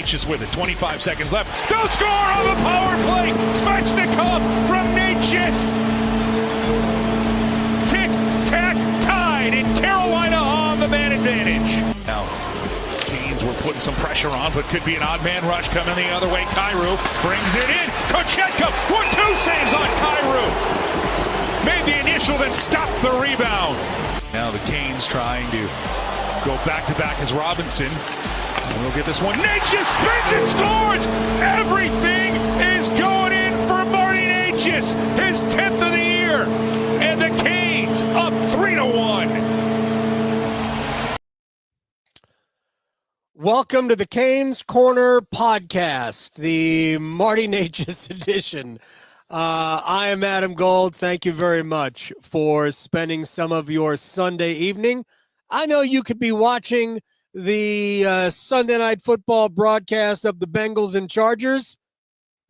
Necas with it. 25 seconds left. They'll score on the power play. Svechnikov from Necas. Tick-tack tied, and Carolina on the man advantage. Now, Canes were putting some pressure on, but could be an odd man rush coming the other way. Kyrou brings it in. Kochetkov, 1-2 saves on Kyrou. Made the initial, then stopped the rebound. Now the Canes trying to go back-to-back as Robinson. And we'll get this one. Necas spins and scores! Everything is going in for Martiin Necas, his 10th of the year. And the Canes up 3-1. Welcome to the Canes Corner podcast, the Martiin Necas edition. I am Adam Gold. Thank you very much for spending some of your Sunday evening. I know you could be watching the Sunday Night Football broadcast of the Bengals and Chargers.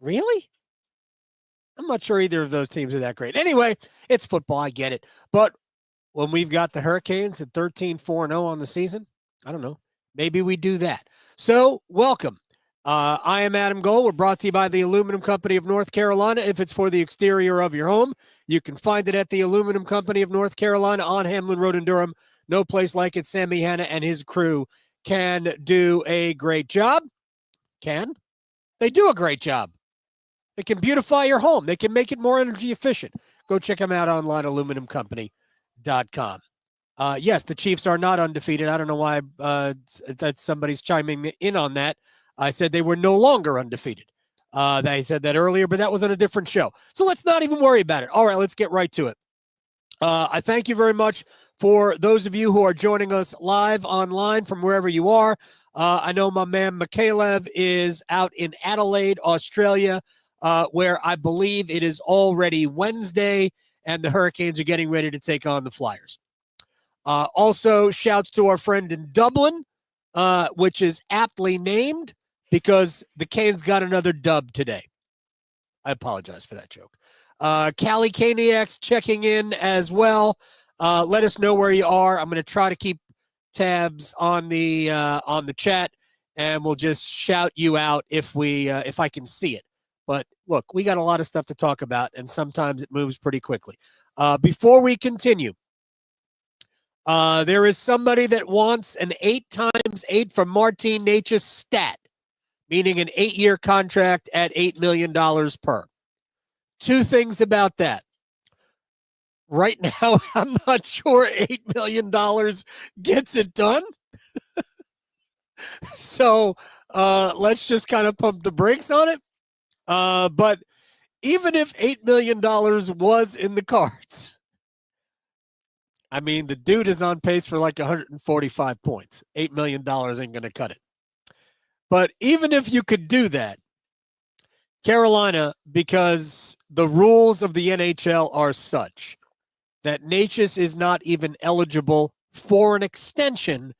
Really? I'm not sure either of those teams are that great. Anyway, it's football. I get it. But when we've got the Hurricanes at 13-4-0 on the season, I don't know. Maybe we do that. So, welcome. I am Adam Gold. We're brought to you by the Aluminum Company of North Carolina. If it's for the exterior of your home, you can find it at the Aluminum Company of North Carolina on Hamlin Road in Durham. No place like it. Sammy Hanna and his crew can do a great job. They do a great job. They can beautify your home. They can make it more energy efficient. Go check them out online, aluminumcompany.com. Yes, the Chiefs are not undefeated. I don't know why that somebody's chiming in on that. I said they were no longer undefeated. They said that earlier, but that was on a different show. So let's not even worry about it. All right, let's get right to it. I thank you very much for those of you who are joining us live online from wherever you are. I know my man Mikhailov is out in Adelaide, Australia, where I believe it is already Wednesday, and the Hurricanes are getting ready to take on the Flyers. Also, shouts to our friend in Dublin, which is aptly named because the Canes got another dub today. I apologize for that joke. Callie Caniacs checking in as well. Let us know where you are. I'm going to try to keep tabs on the chat, and we'll just shout you out if I can see it. But look, we got a lot of stuff to talk about, and sometimes it moves pretty quickly. Before we continue, there is somebody that wants an 8x8 from Martiin Necas stat, meaning an 8-year contract at $8 million per. Two things about that. Right now, I'm not sure $8 million gets it done. So let's just kind of pump the brakes on it. But even if $8 million was in the cards, I mean, the dude is on pace for like 145 points. $8 million ain't going to cut it. But even if you could do that, Carolina, because the rules of the NHL are such that Necas is not even eligible for an extension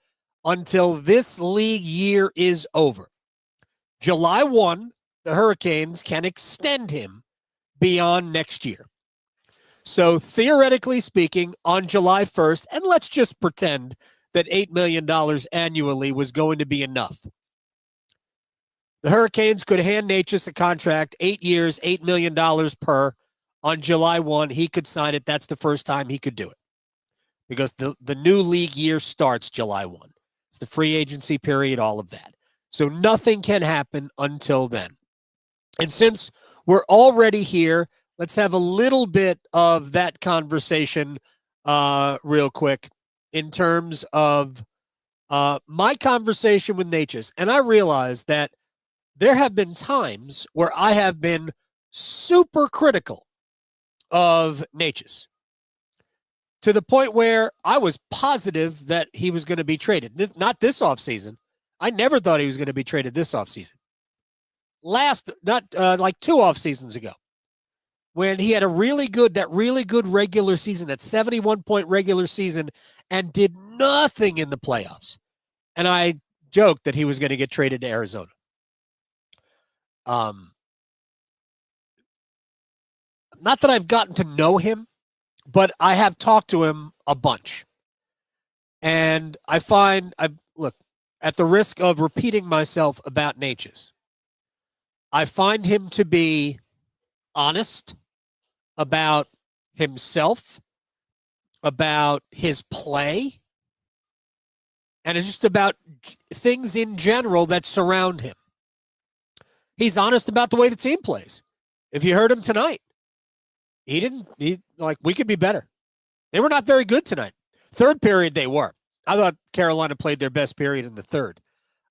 until this league year is over. July 1, the Hurricanes can extend him beyond next year. So theoretically speaking, on July 1st, and let's just pretend that $8 million annually was going to be enough. The Hurricanes could hand Necas a contract, 8 years, $8 million per. On July 1, he could sign it. That's the first time he could do it because the new league year starts July 1. It's the free agency period, all of that. So nothing can happen until then. And since we're already here, let's have a little bit of that conversation real quick in terms of my conversation with Necas. And I realize that there have been times where I have been super critical of Necas to the point where I was positive that he was going to be traded. Not this offseason. I never thought he was going to be traded this offseason. Like 2 off seasons ago, when he had that really good regular season, that 71-point regular season, and did nothing in the playoffs. And I joked that he was going to get traded to Arizona. Not that I've gotten to know him, but I have talked to him a bunch. And I find, at the risk of repeating myself about Necas, I find him to be honest about himself, about his play, and it's just about things in general that surround him. He's honest about the way the team plays. If you heard him tonight, we could be better. They were not very good tonight. Third period, they were. I thought Carolina played their best period in the third.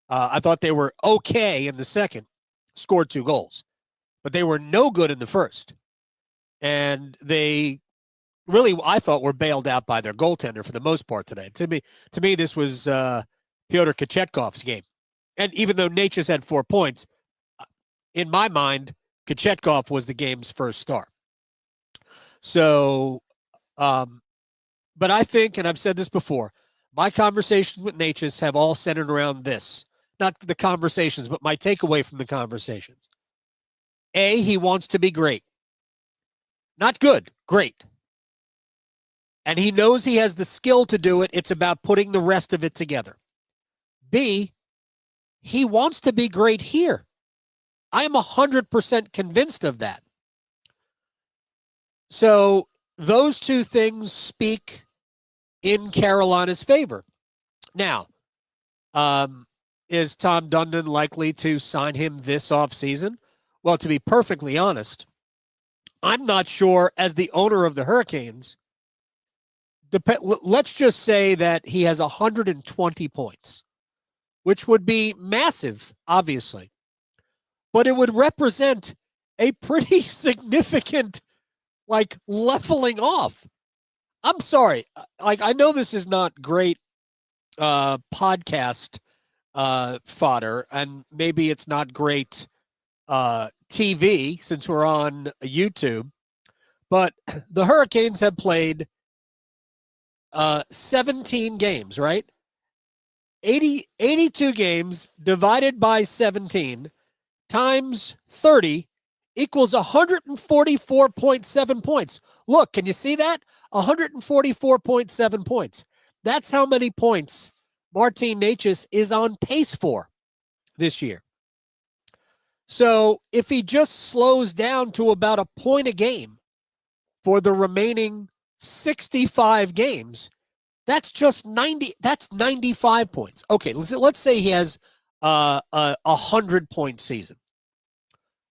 I thought they were okay in the second, scored 2 goals. But they were no good in the first. And they really, I thought, were bailed out by their goaltender for the most part today. To me, this was Pyotr Kochetkov's game. And even though Necas had 4 points, in my mind, Kochetkov was the game's first star. So, but I think, and I've said this before, my conversations with Necas have all centered around this. Not the conversations, but my takeaway from the conversations. A, he wants to be great. Not good, great. And he knows he has the skill to do it. It's about putting the rest of it together. B, he wants to be great here. I am 100% convinced of that. So those two things speak in Carolina's favor. Now, is Tom Dundon likely to sign him this offseason? Well, to be perfectly honest, I'm not sure as the owner of the Hurricanes. Let's just say that he has 120 points, which would be massive, obviously. But it would represent a pretty significant, leveling off. I'm sorry. I know this is not great podcast fodder, and maybe it's not great TV since we're on YouTube, but the Hurricanes have played 17 games, right? 82 games divided by 17 times 30 equals 144.7 points. Look, can you see that? 144.7 points. That's how many points Martiin Necas is on pace for this year. So if he just slows down to about a point a game for the remaining 65 games, that's just 90. That's 95 points. Okay, let's say he has a 100-point season,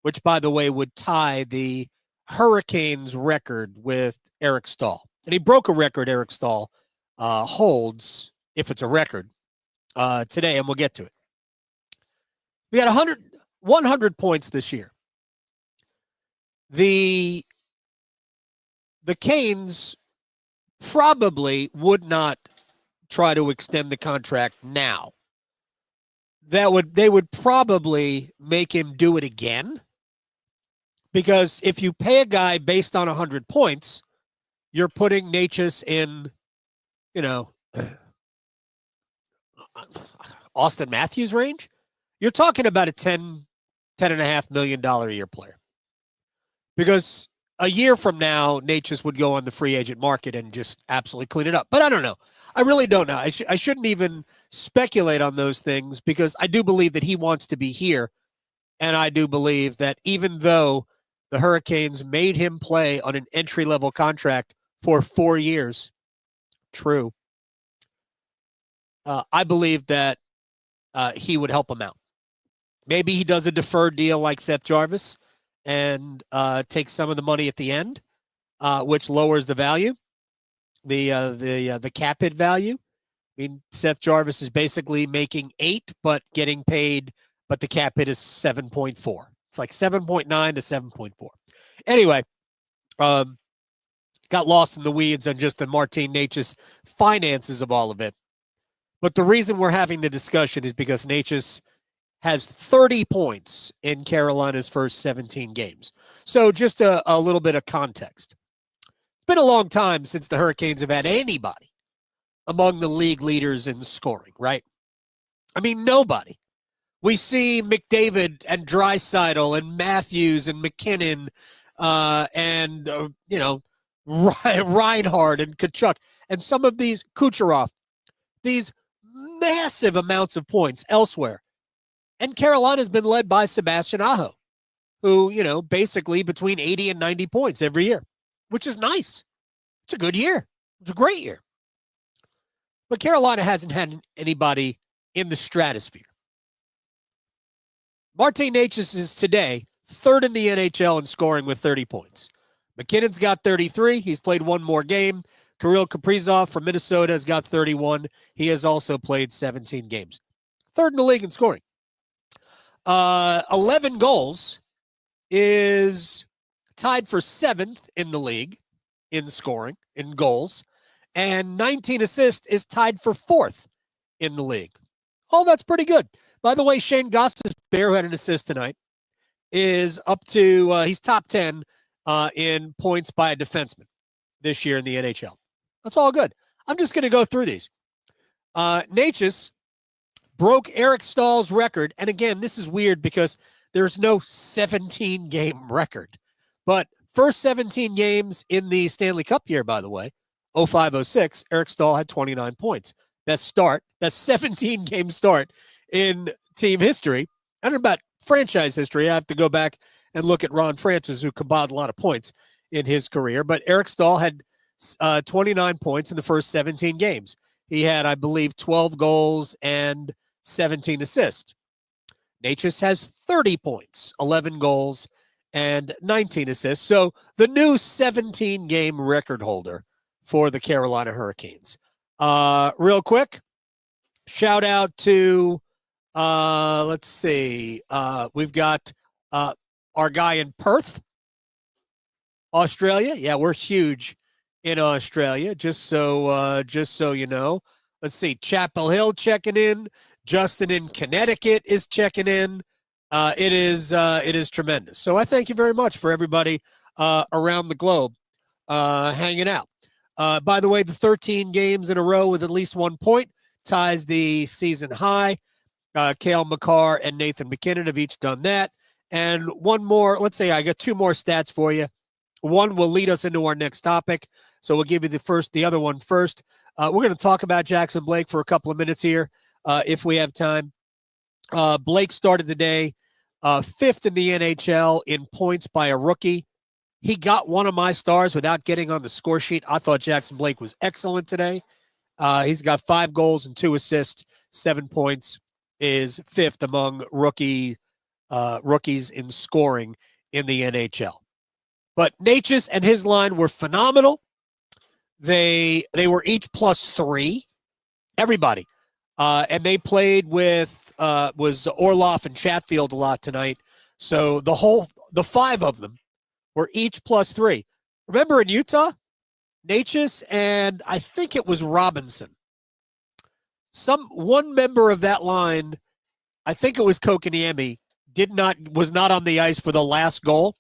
which, by the way, would tie the Hurricanes record with Eric Staal. And he broke a record Eric Staal holds, if it's a record, today, and we'll get to it. We got 100 points this year. The Canes probably would not try to extend the contract now. They would probably make him do it again, because if you pay a guy based on 100 points, you're putting Necas in, Austin Matthews range. You're talking about a $10.5 million a year player, because a year from now, Necas would go on the free agent market and just absolutely clean it up. But I don't know. I really don't know. I shouldn't even speculate on those things, because I do believe that he wants to be here. And I do believe that even though the Hurricanes made him play on an entry-level contract for 4 years, true, I believe that he would help him out. Maybe he does a deferred deal like Seth Jarvis and takes some of the money at the end, which lowers the value, the cap hit value. I mean, Seth Jarvis is basically making 8, but getting paid, but the cap hit is 7.4. It's like 7.9 to 7.4. Anyway, got lost in the weeds on just the Martiin Necas finances of all of it. But the reason we're having the discussion is because Necas has 30 points in Carolina's first 17 games. So just a little bit of context. It's been a long time since the Hurricanes have had anybody among the league leaders in scoring, right? I mean, nobody. We see McDavid and Draisaitl and Matthews and McKinnon and Reinhart and Tkachuk and some of these, Kucherov, these massive amounts of points elsewhere. And Carolina's been led by Sebastian Aho, who, basically between 80 and 90 points every year, which is nice. It's a good year. It's a great year. But Carolina hasn't had anybody in the stratosphere. Martiin Necas is today third in the NHL in scoring with 30 points. McKinnon's got 33. He's played one more game. Kirill Kaprizov from Minnesota has got 31. He has also played 17 games. Third in the league in scoring. 11 goals is tied for 7th in the league in scoring, in goals. And 19 assists is tied for 4th in the league. Oh, that's pretty good. By the way, Shane Gostisbehere, who had an assist tonight, is up to, he's top 10 in points by a defenseman this year in the NHL. That's all good. I'm just going to go through these. Necas broke Eric Staal's record. And again, this is weird because there's no 17-game record. But first 17 games in the Stanley Cup year, by the way, 05-06, Eric Staal had 29 points. Best 17-game start in team history. I don't know about franchise history. I have to go back and look at Ron Francis, who compiled a lot of points in his career. But Eric Staal had 29 points in the first 17 games. He had, I believe, 12 goals and 17 assists. Necas has 30 points, 11 goals, and 19 assists. So the new 17-game record holder for the Carolina Hurricanes. Real quick, shout out to, let's see, we've got our guy in Perth, Australia. Yeah, we're huge in Australia, just so you know. Let's see, Chapel Hill checking in. Justin in Connecticut is checking in. It is tremendous. So I thank you very much for everybody around the globe hanging out. By the way, the 13 games in a row with at least 1 point ties the season high. Cale Makar and Nathan McKinnon have each done that. And one more, let's say I got 2 more stats for you. One will lead us into our next topic. So we'll give you the other one first. We're going to talk about Jackson Blake for a couple of minutes here, if we have time. Blake started the day 5th in the NHL in points by a rookie. He got one of my stars without getting on the score sheet. I thought Jackson Blake was excellent today. He's got 5 goals and 2 assists, 7 points, is 5th among rookies in scoring in the NHL. But Necas and his line were phenomenal. They were each +3, everybody. And they played with was Orlov and Chatfield a lot tonight. So the 5 of them were each +3. Remember in Utah, Necas and I think it was Robinson. One member of that line, I think it was Kokaniemi, was not on the ice for the last goal.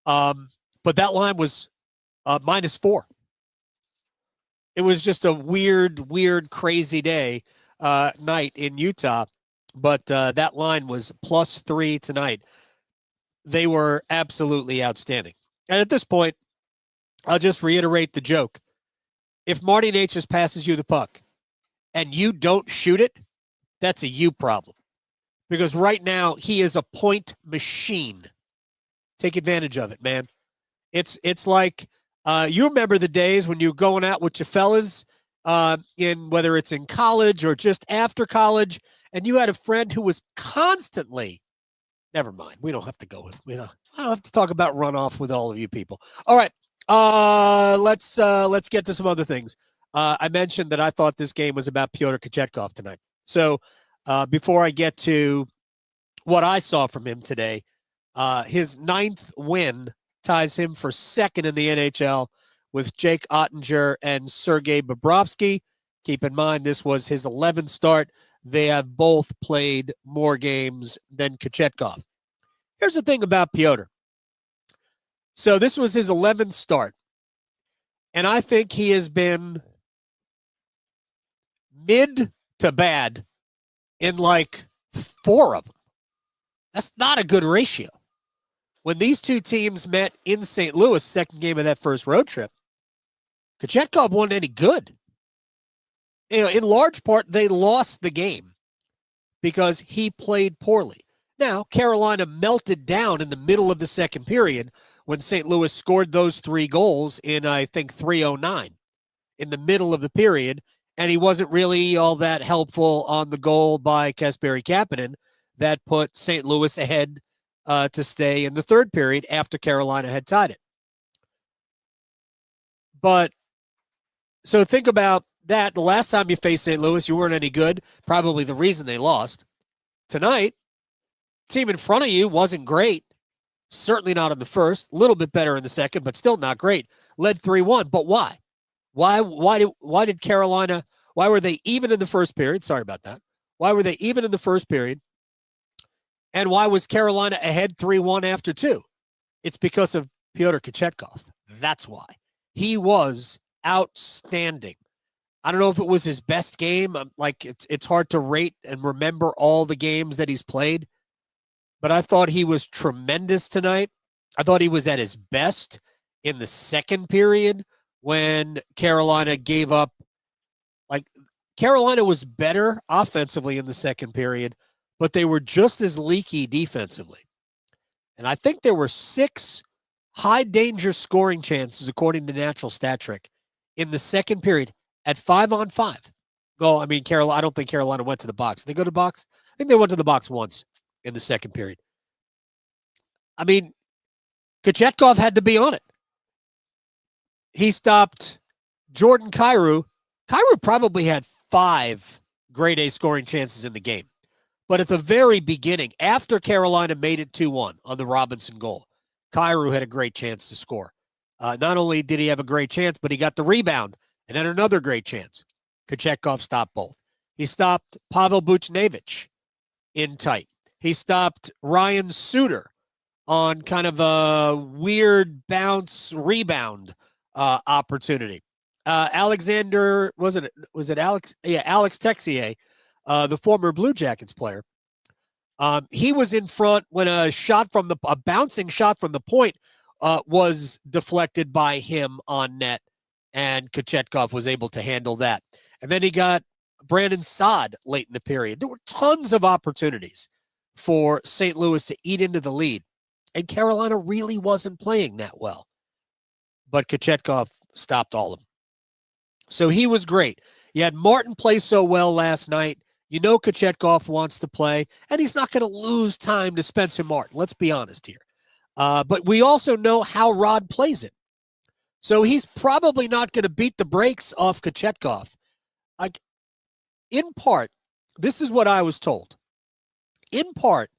But that line was -4. It was just a weird, crazy day, night in Utah. But that line was +3 tonight. They were absolutely outstanding. And at this point, I'll just reiterate the joke. If Martiin Necas passes you the puck and you don't shoot it, that's a you problem. Because right now, he is a point machine. Take advantage of it, man. It's like, you remember the days when you were going out with your fellas, in whether it's in college or just after college, and you had a friend who was constantly, never mind. We don't have to go with, I don't have to talk about runoff with all of you people. All right. Let's get to some other things. I mentioned that I thought this game was about Pyotr Kochetkov tonight. So, before I get to what I saw from him today, his 9th win ties him for 2nd in the NHL with Jake Ottinger and Sergei Bobrovsky. Keep in mind, this was his 11th start. They have both played more games than Kochetkov. Here's the thing about Pyotr. So this was his 11th start. And I think he has been mid to bad in like 4 of them. That's not a good ratio. When these two teams met in St. Louis, second game of that first road trip, Kochetkov wasn't any good. in large part, they lost the game because he played poorly. Now, Carolina melted down in the middle of the second period when St. Louis scored those 3 goals in, I think, 3:09 in the middle of the period, and he wasn't really all that helpful on the goal by Kasperi Kapanen that put St. Louis ahead to stay in the third period after Carolina had tied it. But so think about that. The last time you faced St. Louis, you weren't any good. Probably the reason they lost. Tonight, team in front of you wasn't great. Certainly not in the first. A little bit better in the second, but still not great. Led 3-1. But why? Why did Carolina, why were they even in the first period? Sorry about that. Why were they even in the first period? And why was Carolina ahead 3-1 after 2? It's because of Pyotr Kochetkov. That's why. He was outstanding. I don't know if it was his best game. Like it's hard to rate and remember all the games that he's played, but I thought he was tremendous tonight. I thought he was at his best in the second period when Carolina gave up. Like Carolina was better offensively in the second period, but they were just as leaky defensively. And I think there were 6 high danger scoring chances, according to Natural Stat Trick, in the second period at 5-on-5. Well, I mean, I don't think Carolina went to the box. Did they go to the box? I think they went to the box once in the second period. I mean, Kochetkov had to be on it. He stopped Jordan Kyrou. Kyrou probably had 5 grade A scoring chances in the game. But at the very beginning, after Carolina made it 2-1 on the Robinson goal, Kyrou had a great chance to score. Not only did he have a great chance, but he got the rebound and then another great chance. Kochetkov stopped both. He stopped Pavel Buchnevich in tight. He stopped Ryan Suter on kind of a weird bounce rebound opportunity. Alexander, was it Alex? Yeah, Alex Texier, the former Blue Jackets player. He was in front when a bouncing shot from the point was deflected by him on net, and Kochetkov was able to handle that. And then he got Brandon Saad late in the period. There were tons of opportunities for St. Louis to eat into the lead, and Carolina really wasn't playing that well. But Kochetkov stopped all of them. So he was great. You had Martin play so well last night. You know Kochetkov wants to play, and he's not going to lose time to Spencer Martin. Let's be honest here. But we also know how Rod plays it. So he's probably not going to beat the brakes off Kochetkov. Like, in part, this is what I was told. In part,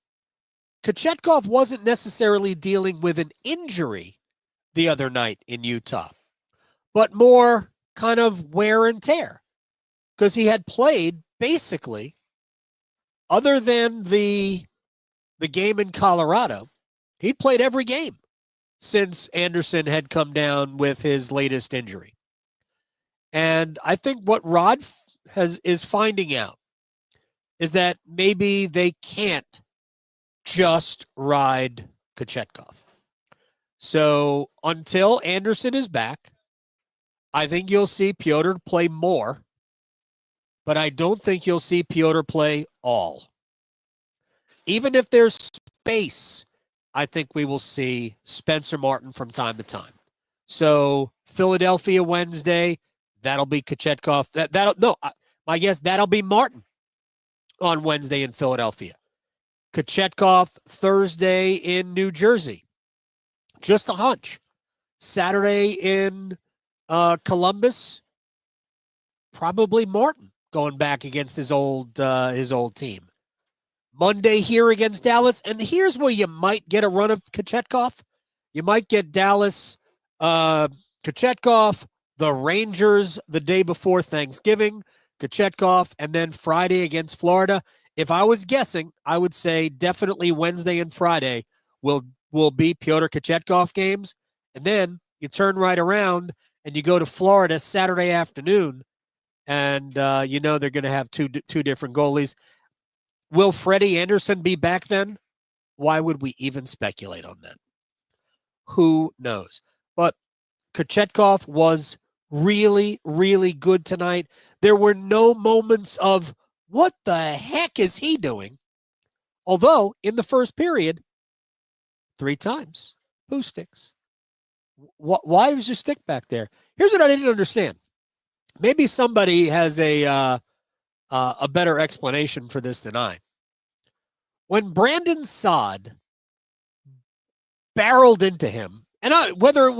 Kochetkov wasn't necessarily dealing with an injury the other night in Utah, but more kind of wear and tear, because he had played basically, other than the game in Colorado, he'd played every game since Anderson had come down with his latest injury. And I think what Rod is finding out is that maybe they can't just ride Kochetkov. So until Anderson is back, I think you'll see Pyotr play more, but I don't think you'll see Pyotr play all. Even if there's space, I think we will see Spencer Martin from time to time. So Philadelphia Wednesday, that'll be Kochetkov. My guess that'll be Martin on Wednesday in Philadelphia. Kochetkov Thursday in New Jersey. Just a hunch. Saturday in Columbus, probably Martin going back against his old team. Monday here against Dallas, and here's where you might get a run of Kochetkov. You might get Dallas, Kochetkov, the Rangers the day before Thanksgiving, Kochetkov, and then Friday against Florida. If I was guessing, I would say definitely Wednesday and Friday will be Pyotr Kochetkov games, and then you turn right around and you go to Florida Saturday afternoon, and they're going to have two different goalies. Will Freddie Anderson be back then? Why would we even speculate on that? Who knows? But Kochetkov was really, really good tonight. There were no moments of, what the heck is he doing? Although, in the first period, 3 times, poo sticks. Why was your stick back there? Here's what I didn't understand. Maybe somebody has a better explanation for this than I. When Brandon Saad barreled into him, and whether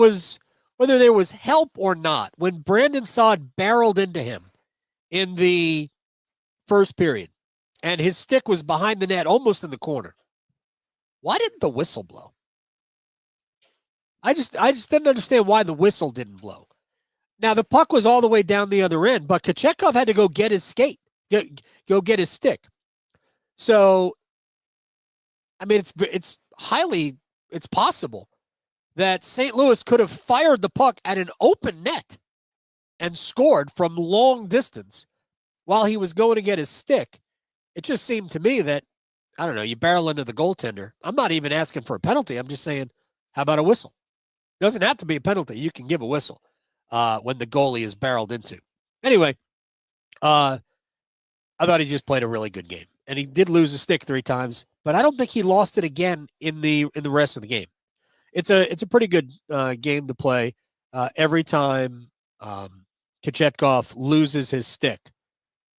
there was help or not, when Brandon Saad barreled into him in the first period, and his stick was behind the net, almost in the corner, why didn't the whistle blow? I just didn't understand why the whistle didn't blow. Now, the puck was all the way down the other end, but Kochetkov had to go get his skate, go get his stick. So, I mean, it's possible that St. Louis could have fired the puck at an open net and scored from long distance while he was going to get his stick. It just seemed to me that, I don't know, you barrel into the goaltender. I'm not even asking for a penalty. I'm just saying, how about a whistle? Doesn't have to be a penalty. You can give a whistle when the goalie is barreled into. Anyway, I thought he just played a really good game. And he did lose a stick 3 times, but I don't think he lost it again in the rest of the game. It's a pretty good game to play. Every time Kochetkov loses his stick,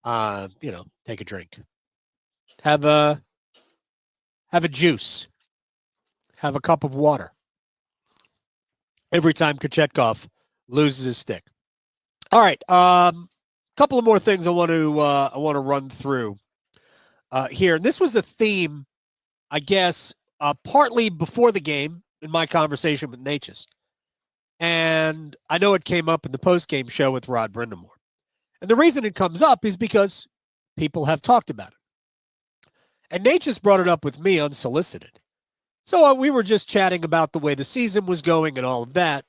take a drink, have a juice, have a cup of water. Every time Kochetkov loses his stick. All right, couple of more things I want to run through here. And this was a theme, I guess, partly before the game in my conversation with Necas. And I know it came up in the post-game show with Rod Brindamore. And the reason it comes up is because people have talked about it. And Necas brought it up with me unsolicited. So we were just chatting about the way the season was going and all of that.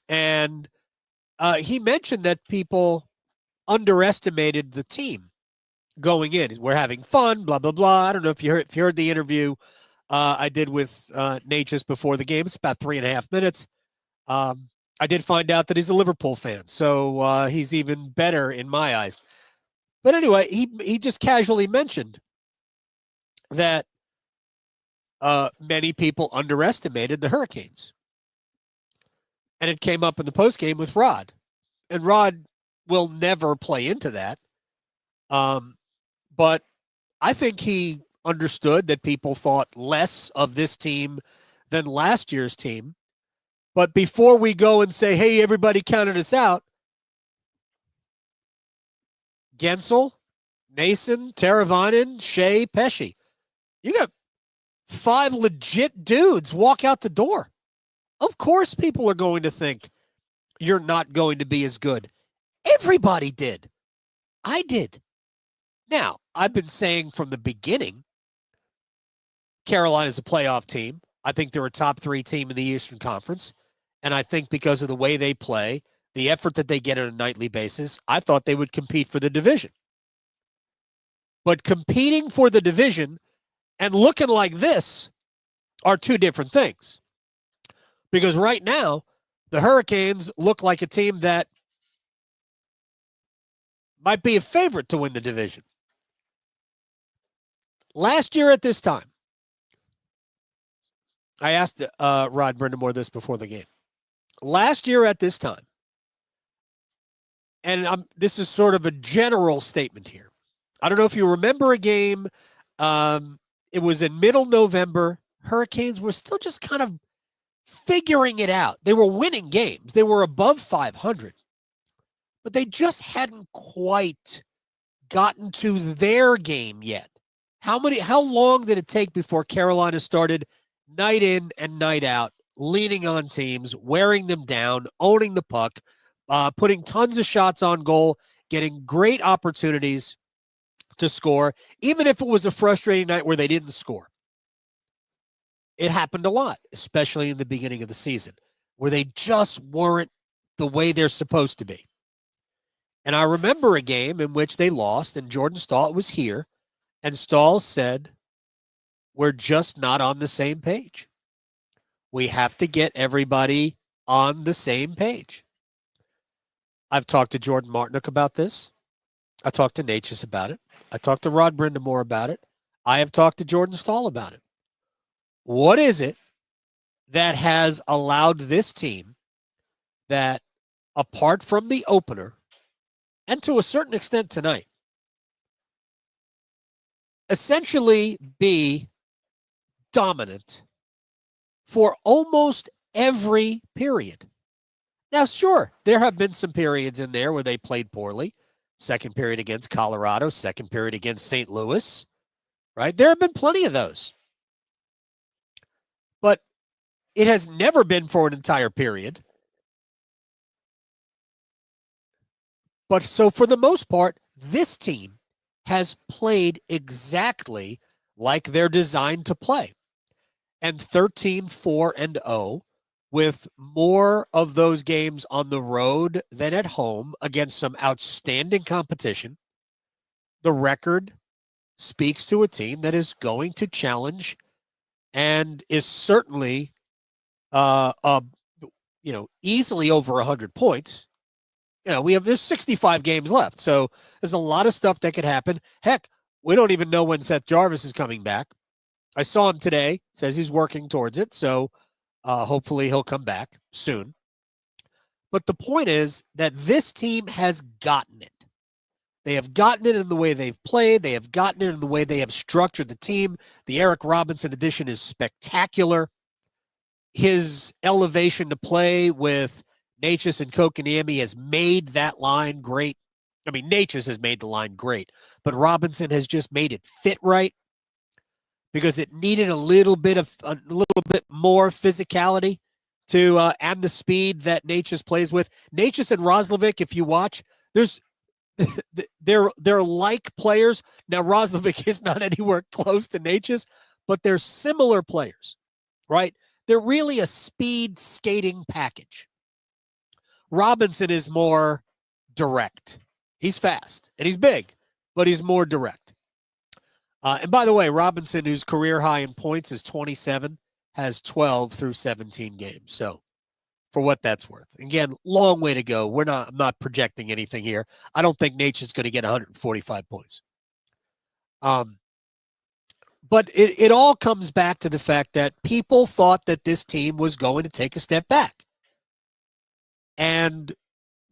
And he mentioned that people underestimated the team going in. We're having fun, blah, blah, blah. I don't know if you heard the interview I did with Necas before the game. It's about 3.5 minutes. I did find out that he's a Liverpool fan, so he's even better in my eyes. But anyway, he just casually mentioned that many people underestimated the Hurricanes. And it came up in the postgame with Rod. And Rod will never play into that. But I think he understood that people thought less of this team than last year's team. But before we go and say, hey, everybody counted us out, Guentzel, Mason, Teravainen, Skjei, Pesce. You got 5 legit dudes walk out the door. Of course people are going to think you're not going to be as good. Everybody did. I did. Now, I've been saying from the beginning, Carolina's a playoff team. I think they're a top 3 team in the Eastern Conference. And I think because of the way they play, the effort that they get on a nightly basis, I thought they would compete for the division. But competing for the division and looking like this are 2 different things. Because right now, the Hurricanes look like a team that might be a favorite to win the division. Last year at this time, I asked Rod Brindamore this before the game. Last year at this time, and this is sort of a general statement here. I don't know if you remember a game. It was in middle November. Hurricanes were still just kind of figuring it out. They were winning games. They were above 500. But they just hadn't quite gotten to their game yet. How long did it take before Carolina started night in and night out, leaning on teams, wearing them down, owning the puck, putting tons of shots on goal, getting great opportunities to score, even if it was a frustrating night where they didn't score? It happened a lot, especially in the beginning of the season, where they just weren't the way they're supposed to be. And I remember a game in which they lost, and Jordan Staal was here, and Staal said, we're just not on the same page. We have to get everybody on the same page. I've talked to Jordan Martinook about this. I talked to Necas about it. I talked to Rod Brindamore about it. I have talked to Jordan Staal about it. What is it that has allowed this team that, apart from the opener, and to a certain extent tonight, essentially be dominant for almost every period? Now, sure, there have been some periods in there where they played poorly. Second period against Colorado, second period against St. Louis, right? There have been plenty of those. But it has never been for an entire period. But so for the most part, this team has played exactly like they're designed to play. And 13-4-0 with more of those games on the road than at home against some outstanding competition. The record speaks to a team that is going to challenge and is certainly easily over 100 points. There's 65 games left, so there's a lot of stuff that could happen. Heck, we don't even know when Seth Jarvis is coming back. I saw him today, says he's working towards it, so hopefully he'll come back soon. But the point is that this team has gotten it. They have gotten it in the way they've played. They have gotten it in the way they have structured the team. The Eric Robinson addition is spectacular. His elevation to play with Necas and Kotkaniemi has made that line great. I mean, Necas has made the line great, but Robinson has just made it fit right because it needed a little bit more physicality to and the speed that Necas plays with. Necas and Roslovic, if you watch, they're like players. Now Roslovic is not anywhere close to Necas, but they're similar players, right? They're really a speed skating package. Robinson is more direct. He's fast and he's big, but he's more direct. And by the way, Robinson, whose career high in points is 27, has 12 through 17 games. So for what that's worth. Again, long way to go. I'm not projecting anything here. I don't think Nature's going to get 145 points. But it all comes back to the fact that people thought that this team was going to take a step back. And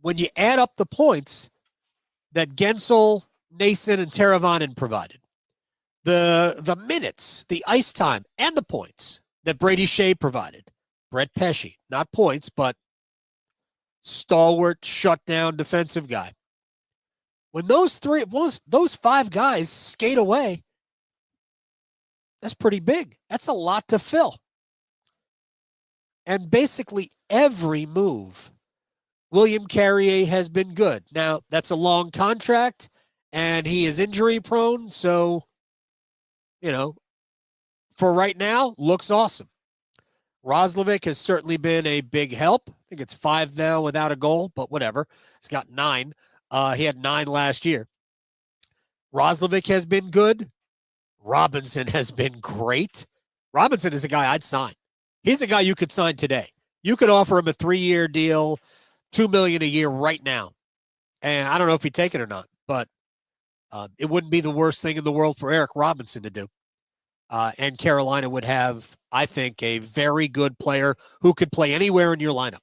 when you add up the points that Guentzel, Nason, and Teravainen provided, the minutes, the ice time, and the points that Brady Skjei provided, Brett Pesce, not points, but stalwart, shutdown defensive guy. When those five guys skate away, that's pretty big. That's a lot to fill. And basically every move, William Carrier has been good. Now, that's a long contract, and he is injury prone, so, for right now, looks awesome. Roslovic has certainly been a big help. I think it's 5 now without a goal, but whatever. He's got 9. He had 9 last year. Roslovic has been good. Robinson has been great. Robinson is a guy I'd sign. He's a guy you could sign today. You could offer him a 3-year deal, $2 million a year right now. And I don't know if he'd take it or not, but it wouldn't be the worst thing in the world for Eric Robinson to do. And Carolina would have, I think, a very good player who could play anywhere in your lineup.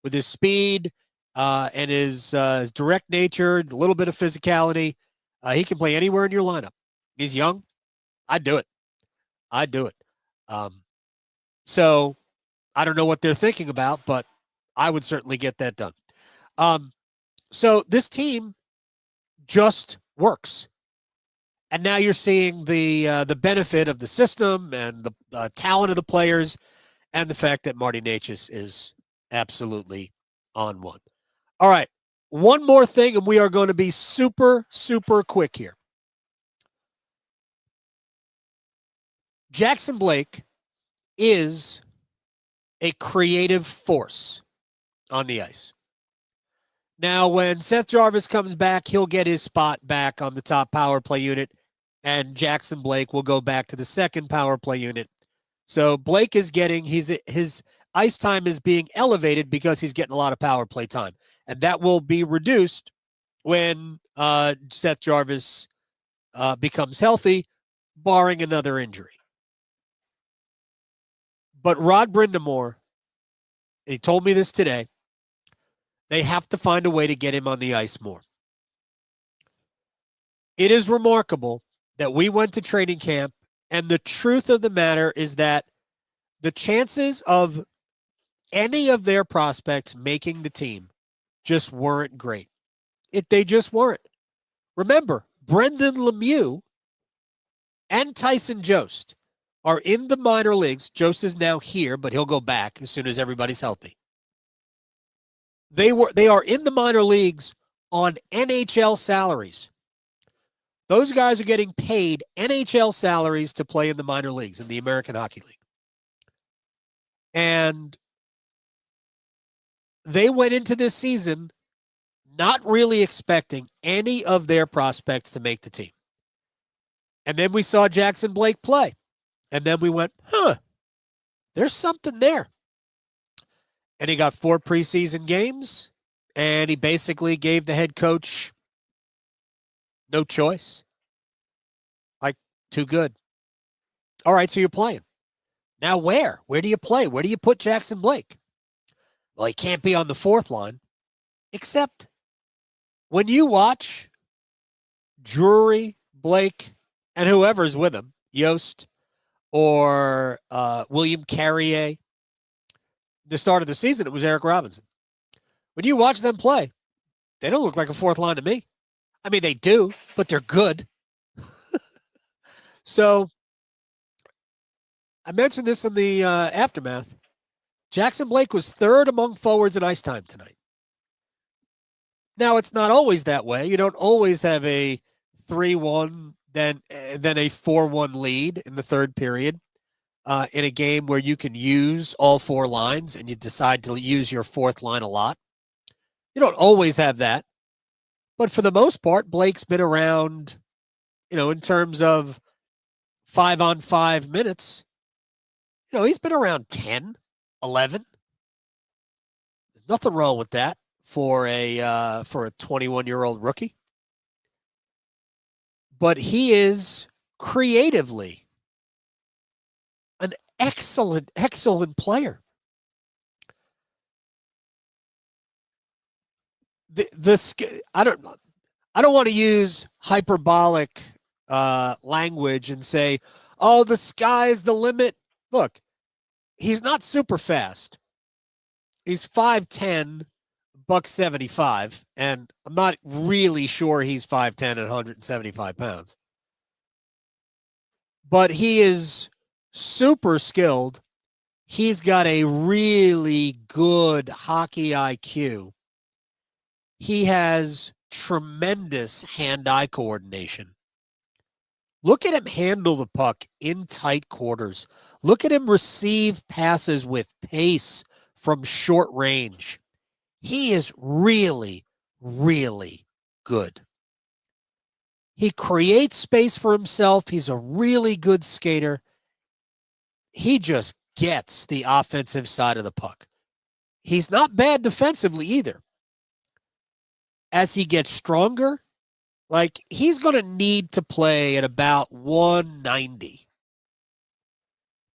With his speed and his direct nature, a little bit of physicality, he can play anywhere in your lineup. He's young. I'd do it. So I don't know what they're thinking about, but I would certainly get that done. So this team just works. And now you're seeing the benefit of the system and the talent of the players and the fact that Martiin Necas is absolutely on one. All right, one more thing, and we are going to be super, super quick here. Jackson Blake is a creative force on the ice. Now, when Seth Jarvis comes back, he'll get his spot back on the top power play unit, and Jackson Blake will go back to the second power play unit. So Blake is getting his ice time is being elevated because he's getting a lot of power play time. And that will be reduced when Seth Jarvis becomes healthy, barring another injury. But Rod Brindamore, he told me this today, they have to find a way to get him on the ice more. It is remarkable that we went to training camp, and the truth of the matter is that the chances of any of their prospects making the team just weren't great. They just weren't. Remember, Brendan Lemieux and Tyson Jost are in the minor leagues. Jost is now here, but he'll go back as soon as everybody's healthy. They are in the minor leagues on NHL salaries. Those guys are getting paid NHL salaries to play in the minor leagues, in the American Hockey League. And they went into this season not really expecting any of their prospects to make the team. And then we saw Jackson Blake play. And then we went, there's something there. And he got 4 preseason games, and he basically gave the head coach no choice. Like, too good. All right, so you're playing. Now where? Where do you play? Where do you put Jackson Blake? Well, he can't be on the 4th line, except when you watch Drury, Blake, and whoever's with him, Yost or William Carrier, the start of the season, it was Eric Robinson. When you watch them play, they don't look like a 4th line to me. I mean, they do, but they're good. So I mentioned this in the aftermath. Jackson Blake was 3rd among forwards in ice time tonight. Now, it's not always that way. You don't always have a 3-1, then a 4-1 lead in the 3rd period in a game where you can use all 4 lines and you decide to use your 4th line a lot. You don't always have that. But for the most part, Blake's been around, in terms of 5-on-5 minutes, he's been around 10, 11. There's nothing wrong with that for a 21-year-old rookie. But he is creatively an excellent, excellent player. I don't want to use hyperbolic language and say, "Oh, the sky's the limit." Look, he's not super fast. He's 5'10", $175, and I'm not really sure he's 5'10" and 175 pounds. But he is super skilled. He's got a really good hockey IQ. He has tremendous hand-eye coordination. Look at him handle the puck in tight quarters. Look at him receive passes with pace from short range. He is really, really good. He creates space for himself. He's a really good skater. He just gets the offensive side of the puck. He's not bad defensively either. As he gets stronger, he's going to need to play at about 190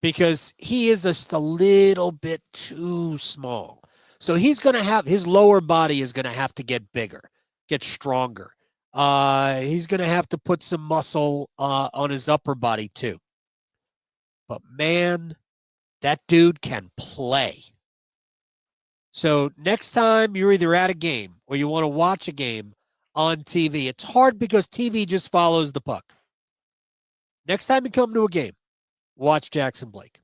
because he is just a little bit too small. So he's going to have, his lower body is going to have to get bigger, get stronger. He's going to have to put some muscle on his upper body too. But man, that dude can play. So next time you're either at a game or you want to watch a game on TV, it's hard because TV just follows the puck. Next time you come to a game, watch Jackson Blake.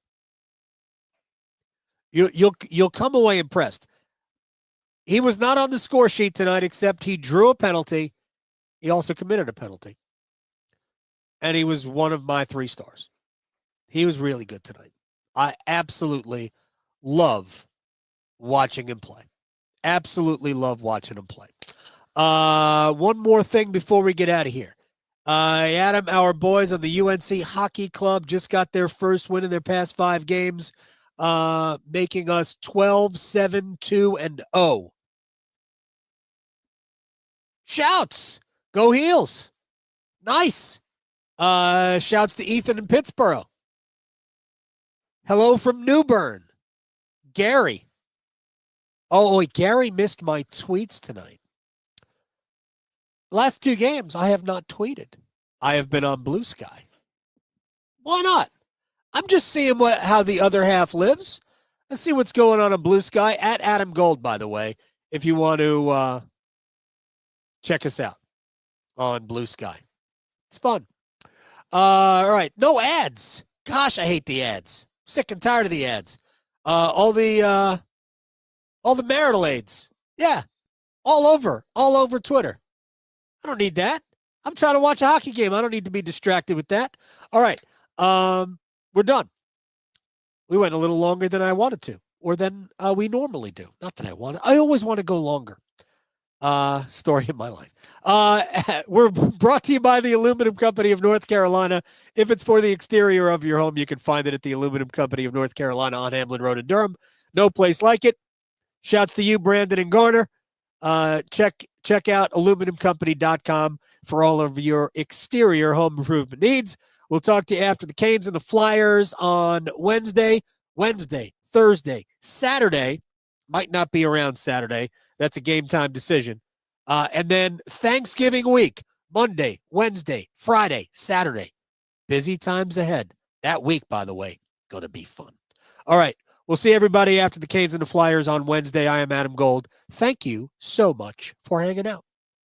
You'll come away impressed. He was not on the score sheet tonight, except he drew a penalty. He also committed a penalty. And he was one of my 3 stars. He was really good tonight. I absolutely love watching him play. Absolutely love watching him play. One more thing before we get out of here. Adam, our boys on the UNC Hockey Club just got their first win in their past 5 games making us 12-7-2-0. Shouts. Go Heels. Nice. Shouts to Ethan in Pittsburgh. Hello from New Bern. Gary. Oh, wait, Gary missed my tweets tonight. Last 2 games, I have not tweeted. I have been on Blue Sky. Why not? I'm just seeing how the other half lives. Let's see what's going on Blue Sky. At Adam Gold, by the way, if you want to check us out on Blue Sky. It's fun. All right. No ads. Gosh, I hate the ads. Sick and tired of the ads. All the marital aids. Yeah. All over Twitter. I don't need that. I'm trying to watch a hockey game. I don't need to be distracted with that. All right. We're done. We went a little longer than I wanted to, or than we normally do. Not that I want to. I always want to go longer. Story of my life. We're brought to you by the Aluminum Company of North Carolina. If it's for the exterior of your home, you can find it at the Aluminum Company of North Carolina on Hamlin Road in Durham. No place like it. Shouts to you, Brandon and Garner. Check out aluminumcompany.com for all of your exterior home improvement needs. We'll talk to you after the Canes and the Flyers on Wednesday, Thursday, Saturday. Might not be around Saturday. That's a game time decision. And then Thanksgiving week, Monday, Wednesday, Friday, Saturday. Busy times ahead. That week, by the way, going to be fun. All right. We'll see everybody after the Canes and the Flyers on Wednesday. I am Adam Gold. Thank you so much for hanging out.